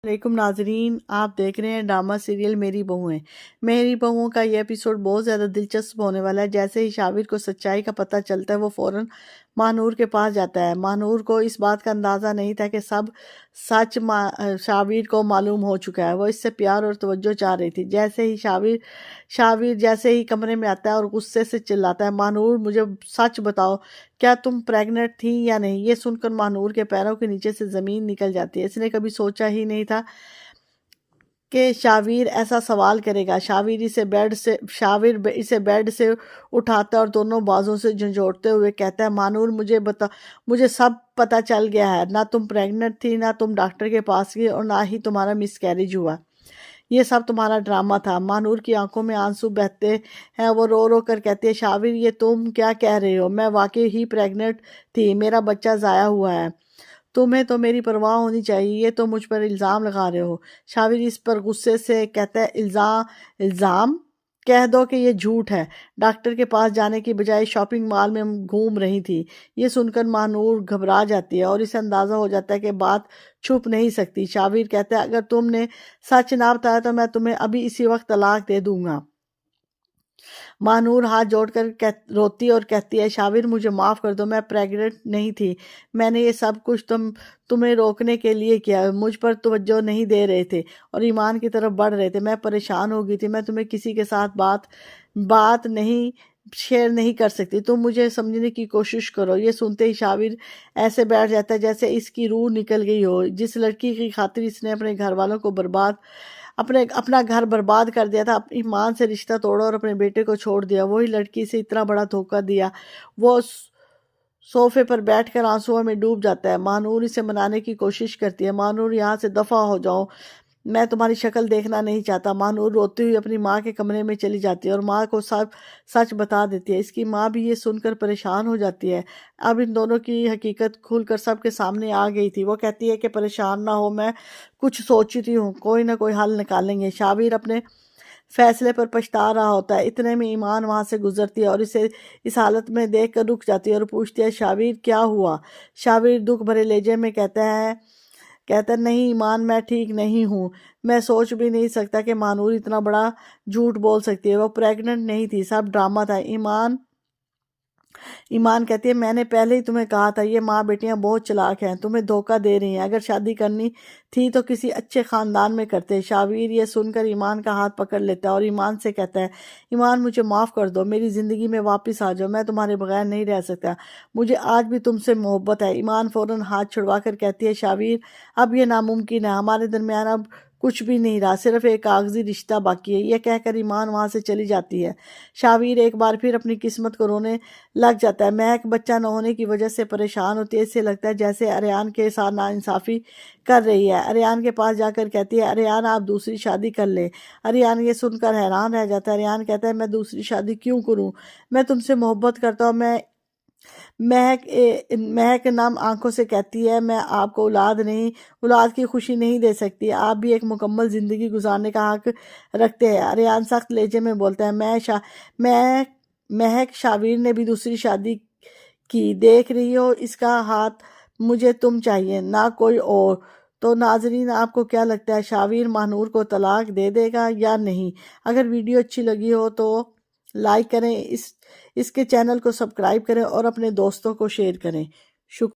वालेकुम नाजरीन, आप देख रहे हैं ड्रामा सीरियल मेरी बहुएं। मेरी बहुओं का ये एपिसोड बहुत ज़्यादा दिलचस्प होने वाला है। जैसे ही शाबिर को सच्चाई का पता चलता है वो फ़ौरन महानूर के पास जाता है। महानूर को इस बात का अंदाज़ा नहीं था कि सब सच शाबिर को मालूम हो चुका है। वो इससे प्यार और तवज्जो चाह रही थी। जैसे ही शाबिर जैसे ही कमरे में आता है और गुस्से से चिल्लाता है, महानूर मुझे सच बताओ, क्या तुम प्रेग्नेंट थी या नहीं? ये सुनकर महानूर के पैरों के नीचे से ज़मीन निकल जाती है। इसने कभी सोचा ही नहीं था कि शाबिर ऐसा सवाल करेगा। शाबिर इसे बेड से उठाता है और दोनों बाजों से झंझोड़ते हुए कहता है, महानूर मुझे सब पता चल गया है। ना तुम प्रेग्नेंट थी, ना तुम डॉक्टर के पास गई और ना ही तुम्हारा मिसकैरेज हुआ। ये सब तुम्हारा ड्रामा था। महानूर की आंखों में आंसू बहते हैं। वो रो रो कर कहती है, शाबिर ये तुम क्या कह रहे हो? मैं वाकई ही प्रेग्नेंट थी। मेरा बच्चा ज़ाया हुआ है। तुम्हें तो मेरी परवाह होनी चाहिए। ये तो मुझ पर इल्ज़ाम लगा रहे हो। शाबिर इस पर गुस्से से कहता है, इल्ज़ाम कह दो कि ये झूठ है। डॉक्टर के पास जाने की बजाय शॉपिंग मॉल में घूम रही थी। ये सुनकर महानूर घबरा जाती है और इसे अंदाज़ा हो जाता है कि बात छुप नहीं सकती। शाबिर कहता है, अगर तुमने सच ना बताया तो मैं तुम्हें अभी इसी वक्त तलाक दे दूंगा। महानूर हाथ जोड़कर रोती और कहती है, शाबिर मुझे माफ़ कर दो, मैं प्रेग्नेंट नहीं थी। मैंने ये सब कुछ तुम्हें रोकने के लिए किया। मुझ पर तवज्जो नहीं दे रहे थे और ईमान की तरफ बढ़ रहे थे। मैं परेशान हो गई थी। मैं तुम्हें किसी के साथ बात नहीं शेयर नहीं कर सकती। तुम मुझे समझने की कोशिश करो। ये सुनते ही शाबिर ऐसे बैठ जाता है जैसे इसकी रूह निकल गई हो। जिस लड़की की खातिर इसने अपने घर वालों को अपना घर बर्बाद कर दिया था, अपनी मां से रिश्ता तोड़ा और अपने बेटे को छोड़ दिया, वही लड़की से इतना बड़ा धोखा दिया। वो सोफे पर बैठकर आंसुओं में डूब जाता है। महानूर इसे मनाने की कोशिश करती है, महानूर यहाँ से दफा हो जाओ, मैं तुम्हारी शक्ल देखना नहीं चाहता। महानूर रोती हुई अपनी माँ के कमरे में चली जाती है और माँ को सब सच बता देती है। इसकी माँ भी ये सुनकर परेशान हो जाती है। अब इन दोनों की हकीकत खुलकर सबके सामने आ गई थी। वो कहती है कि परेशान ना हो, मैं कुछ सोचती हूँ, कोई ना कोई हल निकालेंगे। शाबिर अपने फैसले पर पछता रहा होता है। इतने में ईमान वहां से गुजरती है और इसे इस हालत में देखकर रुक जाती है और पूछती है, शाबिर क्या हुआ? शाबिर दुख भरे लहजे में कहता है, नहीं ईमान, मैं ठीक नहीं हूँ। मैं सोच भी नहीं सकता कि महानूर इतना बड़ा झूठ बोल सकती है। वो प्रेग्नेंट नहीं थी, सब ड्रामा था। ईमान कहती है, मैंने पहले ही तुम्हें कहा था, ये माँ बेटियां बहुत चालाक हैं, तुम्हें धोखा दे रही हैं। अगर शादी करनी थी तो किसी अच्छे खानदान में करते। शाबिर ये सुनकर ईमान का हाथ पकड़ लेता है और ईमान से कहता है, ईमान मुझे माफ़ कर दो, मेरी ज़िंदगी में वापस आ जाओ, मैं तुम्हारे बगैर नहीं रह सकता, मुझे आज भी तुमसे मोहब्बत है। ईमान फ़ौरन हाथ छुड़वा कर कहती है, शाबिर अब ये नामुमकिन है, हमारे दरमियान अब कुछ भी नहीं रहा, सिर्फ एक कागजी रिश्ता बाकी है। यह कहकर ईमान वहाँ से चली जाती है। शाबिर एक बार फिर अपनी किस्मत को रोने लग जाता है। महक बच्चा न होने की वजह से परेशान होती है। इससे लगता है जैसे अरियान के साथ नाइंसाफ़ी कर रही है। अरियान के पास जाकर कहती है, अरियान आप दूसरी शादी कर ले। अरियान ये सुनकर हैरान रह जाता है। अरियान कहता है, मैं दूसरी शादी क्यों करूं? मैं तुमसे मोहब्बत करता हूँ। महक नम आंखों से कहती है, मैं आपको औलाद की खुशी नहीं दे सकती। आप भी एक मुकम्मल ज़िंदगी गुजारने का हक रखते हैं। अरियान सख्त लहजे में बोलता है, मैं महक, शाबिर ने भी दूसरी शादी की, देख रही हो इसका हाथ, मुझे तुम चाहिए ना कोई और। तो नाजरीन, आपको क्या लगता है, शाबिर महानूर को तलाक दे देगा या नहीं? अगर वीडियो अच्छी लगी हो तो लाइक करें, इसके चैनल को सब्सक्राइब करें और अपने दोस्तों को शेयर करें। शुक्रिया।